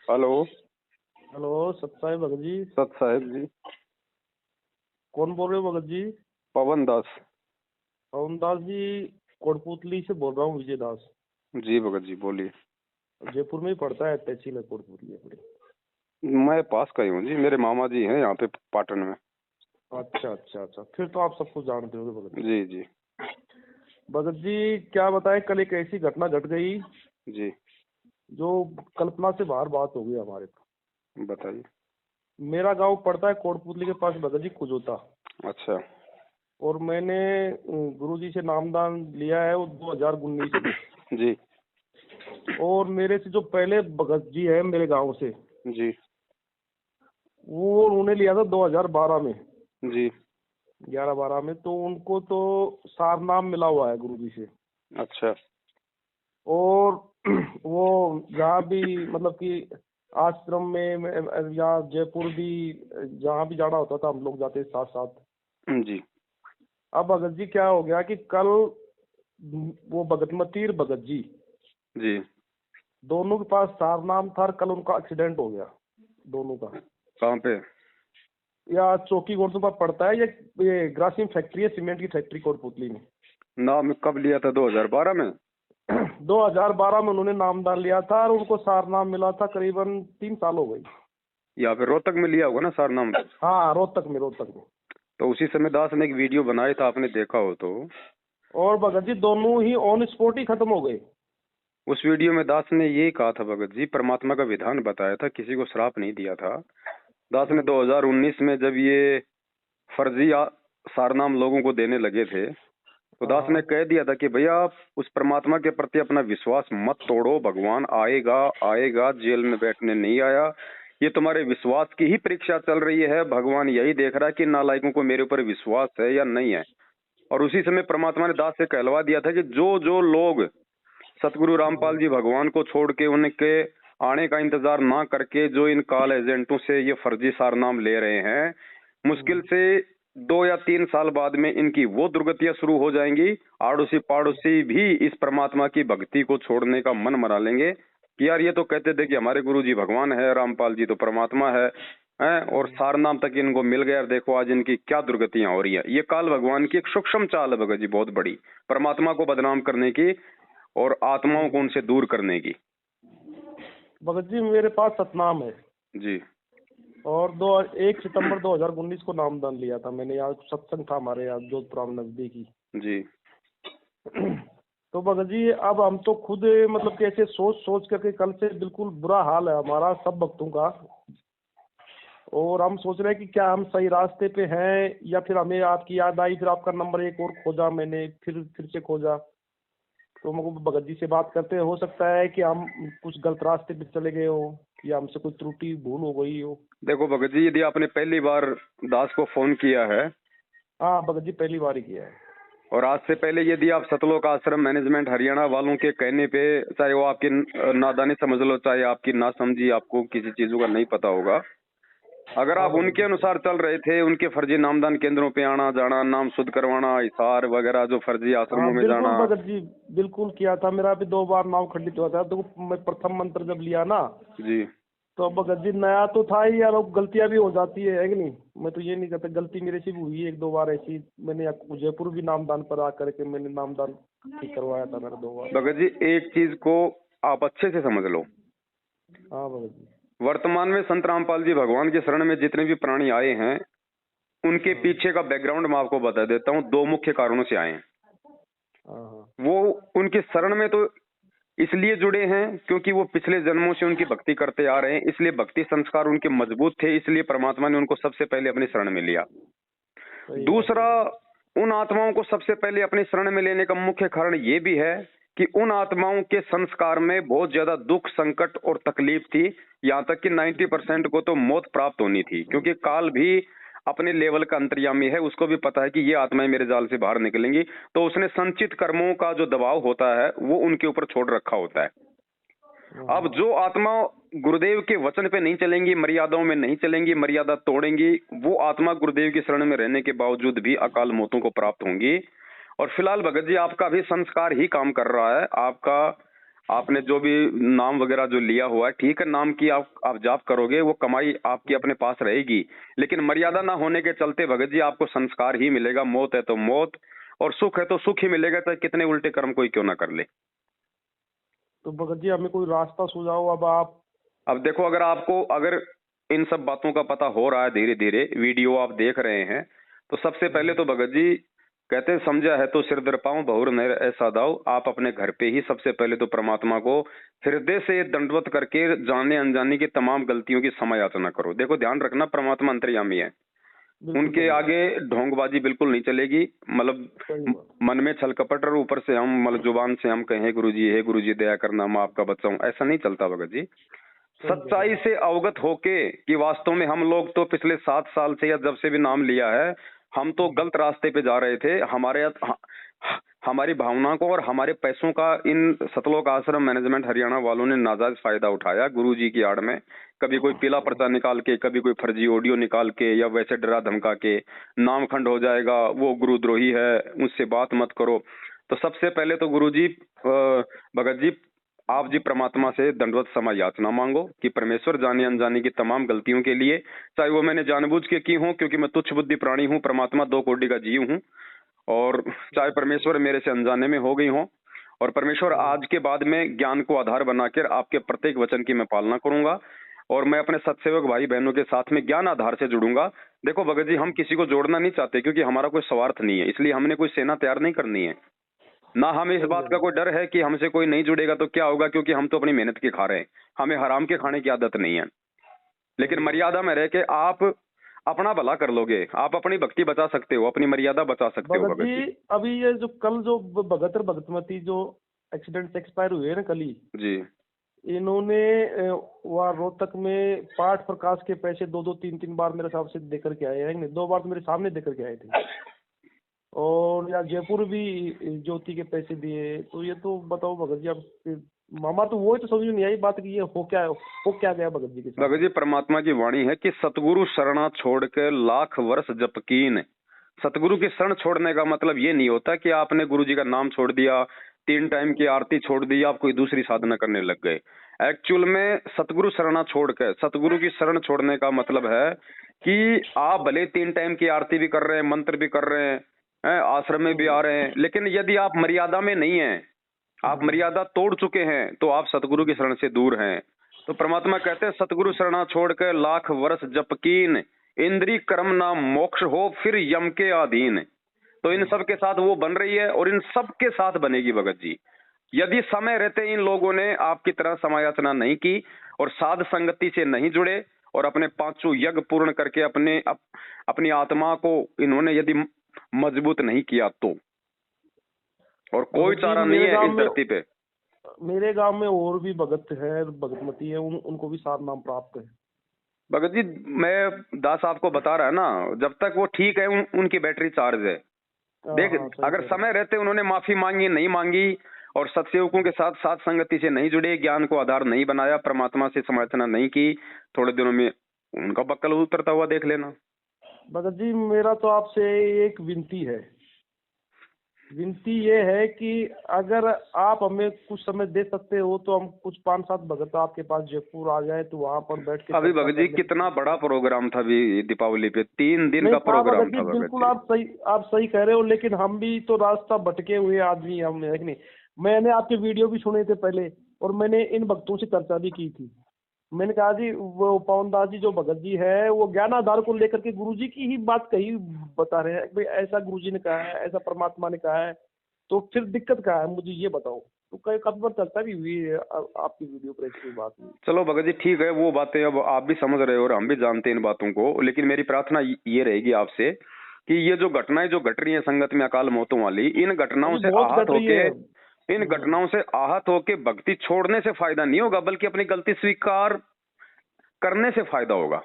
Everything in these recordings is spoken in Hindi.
हेलो। हेलो, सत साहिब भगत जी। सत साहिब जी। कौन बोल रहे हो भगत जी? पवन दास। पवन दास जी, कोटपुतली से बोल रहा हूँ, विजय दास। जी भगत जी बोलिए। जयपुर में ही पड़ता है, तहसील है कोटपुतली अपनी। मैं पास का ही हूँ जी, मेरे मामा जी हैं यहाँ पे पाटन में। अच्छा अच्छा अच्छा, फिर तो आप सब कुछ जानते होंगे भगत जी। जी जी। भगत जी क्या बताएं, कल एक ऐसी घटना घट गई जी जो कल्पना से बाहर बात हो गई हमारे को। बताइए। मेरा गांव पड़ता है कोटपुतली के पास भगत जी, कुजोता। अच्छा। और मैंने गुरुजी से नामदान लिया है वो 2019 में। जी और मेरे से जो पहले भगत जी है मेरे गांव से, जी वो उन्होंने लिया था 2012 में। जी। 11-12 में तो उनको तो सारनाम मिला हुआ है गुरुजी से। अच्छा। और वो जहाँ भी मतलब कि आश्रम में या जयपुर भी, जहाँ भी जाना होता था हम लोग जाते साथ साथ। जी अब भगत जी क्या हो गया कि कल वो भगतमती और भगत जी जी। दोनों के पास सारनाम था, और कल उनका एक्सीडेंट हो गया दोनों का। कहाँ पे? या चौकी गोरसों पर पड़ता है, ये ग्रासिम फैक्ट्री है, सीमेंट की फैक्ट्री कोटपुतली में। नाम कब लिया था? 2012 में? 2012 में उन्होंने नामदान लिया था और उनको सारनाम मिला था, करीबन 3 साल हो गई। या फिर रोहतक में लिया होगा ना सारनाम? हाँ, रोहतक में, रोहतक में। तो उसी समय दास ने एक वीडियो बनाया था, आपने देखा हो तो। और भगत जी दोनों ही ऑन स्पॉट ही खत्म हो गए। उस वीडियो में दास ने ये कहा था भगत जी, परमात्मा का विधान बताया था, किसी को श्राप नहीं दिया था। दास ने 2019 में जब ये फर्जी सारनाम लोगों को देने लगे थे तो दास ने कह दिया था कि भैया उस परमात्मा के प्रति अपना विश्वास मत तोड़ो, भगवान आएगा आएगा, जेल में बैठने नहीं आया। ये तुम्हारे विश्वास की ही परीक्षा चल रही है, भगवान यही देख रहा है कि नालायकों को मेरे ऊपर विश्वास है या नहीं है। और उसी समय परमात्मा ने दास से कहलवा दिया था कि जो जो लोग सतगुरु रामपाल जी भगवान को छोड़ के उनके आने का इंतजार ना करके जो इन काल एजेंटों से ये फर्जी सारनाम ले रहे हैं, मुश्किल से 2 या 3 साल बाद में इनकी वो दुर्गतियां शुरू हो जाएंगी। आड़ोसी पाड़ोसी भी इस परमात्मा की भक्ति को छोड़ने का मन मना लेंगे कि यार ये तो कहते थे कि हमारे गुरु जी भगवान है, रामपाल जी तो परमात्मा है, और सारनाम तक इनको मिल गया, और देखो आज इनकी क्या दुर्गतियां हो रही है। ये काल भगवान की एक सूक्ष्म चाल है भगत जी, बहुत बड़ी, परमात्मा को बदनाम करने की और आत्माओं को उनसे दूर करने की। भगत जी मेरे पास सतनाम है जी। और 1 सितंबर 2019 को नामदान लिया था मैंने। यहाँ सत्संग था हमारे यहाँ जोधपुर नजदीकी। जी। तो भगत जी अब हम तो खुद मतलब कैसे सोच सोच करके कल से बिल्कुल बुरा हाल है हमारा सब भक्तों का। और हम सोच रहे हैं कि क्या हम सही रास्ते पे हैं, या फिर हमें आपकी याद आई, फिर आपका नंबर एक और खोजा मैंने, फिर से खोजा। तो मुझको भगत जी से बात करते हो सकता है कि हम कुछ गलत रास्ते पे चले गए हो, या हमसे कोई त्रुटि भूल हो गई हो। देखो भगत जी, यदि आपने पहली बार दास को फोन किया है, हाँ भगत जी पहली बार ही किया है। और आज से पहले यदि आप सतलोक आश्रम मैनेजमेंट हरियाणा वालों के कहने पे, चाहे वो आपकी नादानी समझ लो, चाहे आपकी ना समझी, आपको किसी चीजों का नहीं पता होगा, अगर आप उनके अनुसार चल रहे थे, उनके फर्जी नामदान केंद्रों पे आना जाना, नाम शुद्ध करवाना, इशार वगैरह, जो फर्जी आश्रमों में बिल्कुल जाना। भगत जी, बिल्कुल किया था। मेरा भी 2 बार नाम खंडित हुआ था। तो मैं प्रथम मंत्र जब लिया ना, जी। तो भगत जी नया तो था ही यार, गलतियां भी हो जाती है कि नहीं। मैं तो ये नहीं कहता, गलती मेरे से भी हुई है 1-2 बार ऐसी। मैंने जयपुर भी नामदान पर आकर के मैंने नामदान ठीक करवाया था मेरा 2 बार। भगत जी एक चीज को आप अच्छे से समझ लो, हाँ भगत जी। वर्तमान में संत रामपाल जी भगवान के शरण में जितने भी प्राणी आए हैं, उनके पीछे का बैकग्राउंड मैं आपको बता देता हूँ। 2 मुख्य कारणों से आए हैं। वो उनके शरण में तो इसलिए जुड़े हैं क्योंकि वो पिछले जन्मों से उनकी भक्ति करते आ रहे हैं, इसलिए भक्ति संस्कार उनके मजबूत थे, इसलिए परमात्मा ने उनको सबसे पहले अपनी शरण में लिया। दूसरा, उन आत्माओं को सबसे पहले अपनी शरण में लेने का मुख्य कारण ये भी है कि उन आत्माओं के संस्कार में बहुत ज्यादा दुख, संकट और तकलीफ थी। यहाँ तक कि 90% को तो मौत प्राप्त होनी थी, क्योंकि काल भी अपने लेवल का अंतर्यामी है, उसको भी पता है कि ये आत्माएं मेरे जाल से बाहर निकलेंगी, तो उसने संचित कर्मों का जो दबाव होता है वो उनके ऊपर छोड़ रखा होता है। अब जो आत्मा गुरुदेव के वचन पे नहीं चलेंगी, मर्यादाओं में नहीं चलेंगी, मर्यादा तोड़ेंगी, वो आत्मा गुरुदेव की शरण में रहने के बावजूद भी अकाल मौतों को प्राप्त होंगी। और फिलहाल भगत जी आपका भी संस्कार ही काम कर रहा है। आपका आपने जो भी नाम वगैरह जो लिया हुआ है, ठीक है, नाम की आप जाप करोगे, वो कमाई आपकी अपने पास रहेगी, लेकिन मर्यादा ना होने के चलते भगत जी आपको संस्कार ही मिलेगा। मौत है तो मौत, और सुख है तो सुख ही मिलेगा, चाहे कितने उल्टे कर्म कोई क्यों ना कर ले। तो भगत जी हमें कोई रास्ता सुझाओ अब आप। अब देखो, अगर इन सब बातों का पता हो रहा है, धीरे धीरे वीडियो आप देख रहे हैं, तो सबसे पहले तो भगत जी कहते हैं, समझा है तो सिर दर पाऊं बहुर नर ऐसा दाओ। आप अपने घर पे ही सबसे पहले तो परमात्मा को हृदय से दंडवत करके जाने अनजाने की तमाम गलतियों की क्षमा याचना करो। देखो ध्यान रखना, परमात्मा अंतर्यामी है, उनके आगे ढोंगबाजी बिल्कुल नहीं चलेगी। मतलब मन में छल कपट और ऊपर से हम मतलब जुबान से हम कहें गुरुजी, हे गुरुजी दया करना, मैं आपका बच्चा हूं, ऐसा नहीं चलता भगत जी। सच्चाई से अवगत होके कि वास्तव में हम लोग तो पिछले 7 साल से या जब से भी नाम लिया है, हम तो गलत रास्ते पे जा रहे थे। हमारी भावनाओं को और हमारे पैसों का इन सतलोक आश्रम मैनेजमेंट हरियाणा वालों ने नाजायज फायदा उठाया गुरुजी की आड़ में। कभी कोई पीला पर्चा निकाल के, कभी कोई फर्जी ऑडियो निकाल के, या वैसे डरा धमका के नाम खंड हो जाएगा, वो गुरुद्रोही है, उससे बात मत करो। तो सबसे पहले तो गुरुजी, भगत जी, आप जी परमात्मा से दंडवत क्षमा याचना मांगो कि परमेश्वर जाने अनजाने की तमाम गलतियों के लिए, चाहे वो मैंने जानबूझ के की हूं, क्योंकि मैं तुच्छ बुद्धि प्राणी हूं, परमात्मा 2 कोटि का जीव हूं, और चाहे परमेश्वर मेरे से अनजाने में हो गई हो, और परमेश्वर आज के बाद में ज्ञान को आधार बनाकर आपके प्रत्येक वचन की मैं पालना करूंगा, और मैं अपने सत्सेवक भाई बहनों के साथ में ज्ञान आधार से जुड़ूंगा। देखो भगत जी, हम किसी को जोड़ना नहीं चाहते, क्योंकि हमारा कोई स्वार्थ नहीं है, इसलिए हमने कोई सेना तैयार नहीं करनी है, ना हमें इस बात का कोई डर है कि हमसे कोई नहीं जुड़ेगा तो क्या होगा, क्योंकि हम तो अपनी मेहनत के खा रहे हैं, हमें हराम के खाने की आदत नहीं है। लेकिन मर्यादा में रह के आप अपना भला कर लोगे, आप अपनी भक्ति बचा सकते हो, अपनी मर्यादा बचा सकते हो भगत जी। अभी ये जो कल जो भगत और भगतमती जो एक्सीडेंट से एक्सपायर हुए ना कल ही जी, इन्होंने वहाँ रोहतक में पाठ प्रकाश के पैसे 2-2 3-3 बार मेरे हिसाब से देकर के आए हैं, 2 बार तो मेरे सामने देकर के आए थे, और या जयपुर भी ज्योति के पैसे दिए। तो ये तो बताओ भगत जी, अब मामा तो वही तो समझ में नहीं आई बात कि ये हो क्या गया भगत जी के साथ। भगत जी, परमात्मा की वाणी है कि सतगुरु शरणा छोड़ के लाख वर्ष जप कीन। सतगुरु की शरण छोड़ने का मतलब ये नहीं होता कि आपने गुरु जी का नाम छोड़ दिया, 3 टाइम की आरती छोड़ दी, आप कोई दूसरी साधना करने लग गए। एक्चुअल में सतगुरु शरणा छोड़ के, सतगुरु की शरण छोड़ने का मतलब है कि आप भले 3 टाइम की आरती भी कर रहे हैं, मंत्र भी कर रहे हैं, आश्रम में भी आ रहे हैं, लेकिन यदि आप मर्यादा में नहीं हैं, आप मर्यादा तोड़ चुके हैं, तो आप सतगुरु की शरण से दूर हैं। तो परमात्मा कहते हैं, सतगुरु शरणा छोड़ कर लाख वर्ष जप कीन, इंद्री कर्म ना मोक्ष हो फिर यम के अधीन। तो इन सब के साथ वो बन रही है, और इन सब के साथ बनेगी भगत जी, यदि समय रहते इन लोगों ने आपकी तरह समायाचना नहीं की और साध संगति से नहीं जुड़े और अपने 5 यज्ञ पूर्ण करके अपनी आत्मा को इन्होंने यदि मजबूत नहीं किया तो, और कोई चारा नहीं है इस धरती पे। मेरे गांव में और भी भगत है, भगतमती है, उनको भी 7 नाम प्राप्त है। भगत जी, मैं दास आपको बता रहा है ना, जब तक वो ठीक है उनकी बैटरी चार्ज है। देख, अगर समय रहते उन्होंने माफी मांगी, नहीं मांगी, और सत्सेवकों के साथ साथ संगति से नहीं जुड़े, ज्ञान को आधार नहीं बनाया, परमात्मा से समाचना नहीं की, थोड़े दिनों में उनका बक्कल उतरता हुआ देख लेना। भगत जी, मेरा तो आपसे एक विनती है, विनती ये है कि अगर आप हमें कुछ समय दे सकते हो तो हम कुछ 5-7 भगत आपके पास जयपुर आ जाए, तो वहाँ पर बैठ के। अभी भगत जी कितना बड़ा प्रोग्राम था अभी दीपावली पे, 3 दिन का प्रोग्राम था। बिल्कुल आप सही कह रहे हो, लेकिन हम भी तो रास्ता भटके हुए आदमी हम है कि नहीं। मैंने आपके वीडियो भी सुने थे पहले, और मैंने इन भक्तों से चर्चा भी की थी। मैंने कहा जी, वो पवन दास जी जो भगत जी है, वो ज्ञान आधार को लेकर के गुरु जी की ही बात कही बता रहे हैं, भाई ऐसा गुरु जी ने कहा है, ऐसा परमात्मा ने कहा है, तो फिर दिक्कत क्या है, मुझे ये बताओ। तो काफी बार चर्चा भी हुई है आपकी वीडियो पर इसकी बात हुई। चलो भगत जी ठीक है, वो बातें अब आप भी समझ रहे हो और हम भी जानते हैं इन बातों को, लेकिन मेरी प्रार्थना ये रहेगी आपसे कि ये जो घटनाएं जो घट रही है संगत में अकाल मौतों वाली, इन घटनाओं से आहत होके भक्ति छोड़ने से फायदा नहीं होगा, बल्कि अपनी गलती स्वीकार करने से फायदा होगा।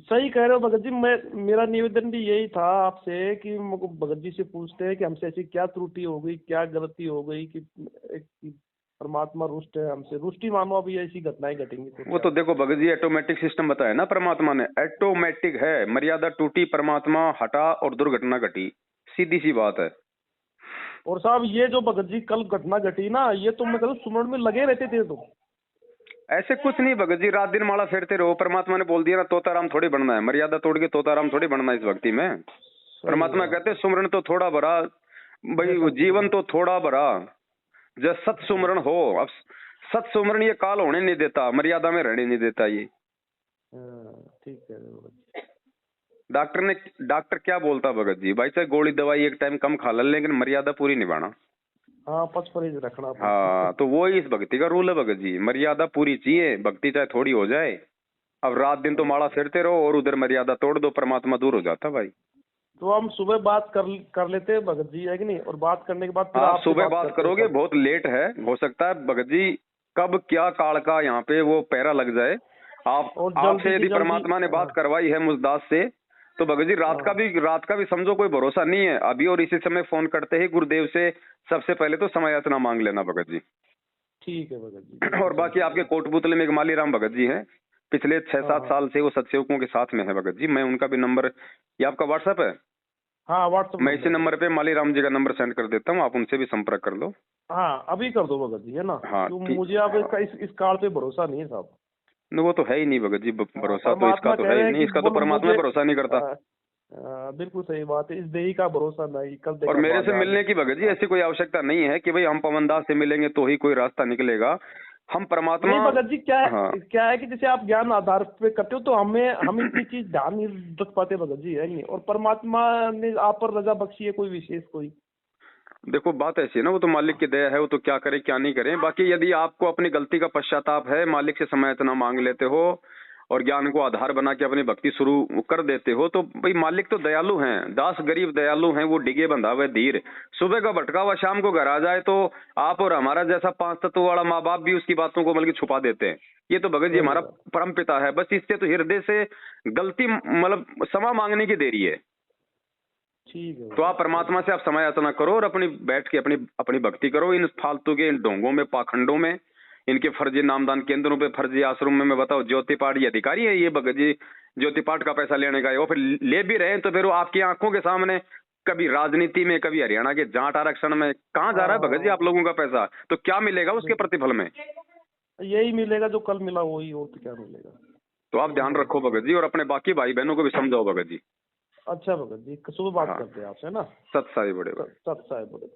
सही कह रहे हो भगत जी। मेरा निवेदन भी यही था आपसे कि भगत जी से पूछते हैं कि हमसे ऐसी क्या त्रुटि हो गई, क्या गलती हो गई कि परमात्मा रुष्ट है हमसे। रुष्टि मानो अभी ऐसी घटनाएं घटेंगी तो वो तो देखो भगत जी, ऑटोमेटिक सिस्टम बताया ना परमात्मा ने, ऑटोमेटिक है। मर्यादा टूटी, परमात्मा हटा और दुर्घटना घटी, सीधी सी बात है। और साहब ये जो भगत जी कल घटना घटी ना, ये तो मतलब सुमरन में लगे रहते थे तो? ऐसे कुछ नहीं भगत जी, रात दिन माला फेरते रहो। परमात्मा ने बोल दिया ना, तोताराम थोड़ी बनना है, मर्यादा तोड़ के तोताराम थोड़ी बनना है इस भक्ति में। परमात्मा कहते हैं सुमरन तो थोड़ा भरा भाई, वो जीवन तो थोड़ा भरा, जब सत सुमरन हो। अब सत सुमरन ये काल होने नहीं देता, मर्यादा में रहने नहीं देता ये। ठीक है। डॉक्टर क्या बोलता भगत जी, भाई चाहे गोली दवाई एक टाइम कम खा ले, लेकिन मर्यादा पूरी निभाना। हाँ, परहेज रखना। हाँ, तो वो इस भक्ति का रूल है भगत जी, मर्यादा पूरी चाहिए, भक्ति चाहे थोड़ी हो जाए। अब रात दिन तो माला फेरते रहो और उधर मर्यादा तोड़ दो, परमात्मा दूर हो जाता भाई। तो हम सुबह बात कर लेते हैं भगत जी, है कि नहीं? और बात करने के बाद फिर आप सुबह बात करोगे, बहुत लेट है, हो सकता है भगत जी कब क्या काल का यहाँ पे वो पैरा लग जाए। आपसे यदि परमात्मा ने बात करवाई है मुझदास से, तो भगत जी रात का भी समझो कोई भरोसा नहीं है अभी। और इसी समय फोन करते ही गुरुदेव से सबसे पहले तो समय याचना मांग लेना भगत जी। ठीक है भगत जी। और बाकी आपके कोटपुतले में एक माली राम भगत जी हैं, पिछले 6-7 साल से वो सत्सेवकों के साथ में है भगत जी। मैं उनका भी नंबर, ये आपका व्हाट्सएप है? हाँ, व्हाट्सएप। मैं इसी नंबर पे माली राम जी का नंबर सेंड कर देता हूँ, आप उनसे भी संपर्क कर लो। हाँ, अभी कर दो भगत जी, है ना? हाँ, मुझे आप इस काल पे भरोसा नहीं है साहब। वो तो है ही नहीं भगत जी, भरोसा तो इसका तो है ही नहीं, इसका तो परमात्मा भरोसा नहीं करता। बिल्कुल सही बात है, इस देही का भरोसा नहीं। कल और मेरे से मिलने की भगत जी ऐसी कोई आवश्यकता नहीं है कि भाई हम पवनदास से मिलेंगे तो ही कोई रास्ता निकलेगा। हम परमात्मा नहीं भगत जी, क्या है कि जैसे आप ज्ञान आधार पे करते हो तो हम इतनी चीज ध्यान नहीं रख पाते भगत जी, है नहीं? और परमात्मा ने आप पर रजा बख्शी है कोई विशेष कोई। देखो बात ऐसी है ना, वो तो मालिक की दया है, वो तो क्या करे क्या नहीं करे। बाकी यदि आपको अपनी गलती का पश्चाताप है, मालिक से समय इतना मांग लेते हो और ज्ञान को आधार बना के अपनी भक्ति शुरू कर देते हो, तो भाई मालिक तो दयालु हैं, दास गरीब दयालु हैं, वो डिगे बंधा हुआ धीर। सुबह का भटका हुआ शाम को घर आ जाए तो आप और हमारा जैसा 5 तत्व वाला माँ बाप भी उसकी बातों को बल्कि छुपा देते हैं। ये तो भगत जी हमारा परम पिता है, बस इससे तो हृदय से गलती मतलब क्षमा मांगने की देरी है। ठीक है। तो आप परमात्मा से आप समय याचना करो और अपनी बैठ के अपनी भक्ति करो। इन फालतू के इन ढोंगों में, पाखंडों में, इनके फर्जी नामदान केंद्रों पे, फर्जी आश्रम में बताओ ज्योति पाठ ये अधिकारी है ये भगत जी, ज्योति पाठ का पैसा लेने का है। वो फिर ले भी रहे हैं तो फिर वो आपकी आंखों के सामने कभी राजनीति में, कभी हरियाणा के जाट आरक्षण में, कहाँ जा रहा है भगत जी आप लोगों का पैसा? तो क्या मिलेगा उसके प्रतिफल में? यही मिलेगा जो कल मिला, वही, और तो क्या मिलेगा। तो आप ध्यान रखो भगत जी और अपने बाकी भाई बहनों को भी समझाओ भगत जी। अच्छा भगत जी, सुबह बात करते हैं आपसे ना। सत साई बड़े सत साई बड़े।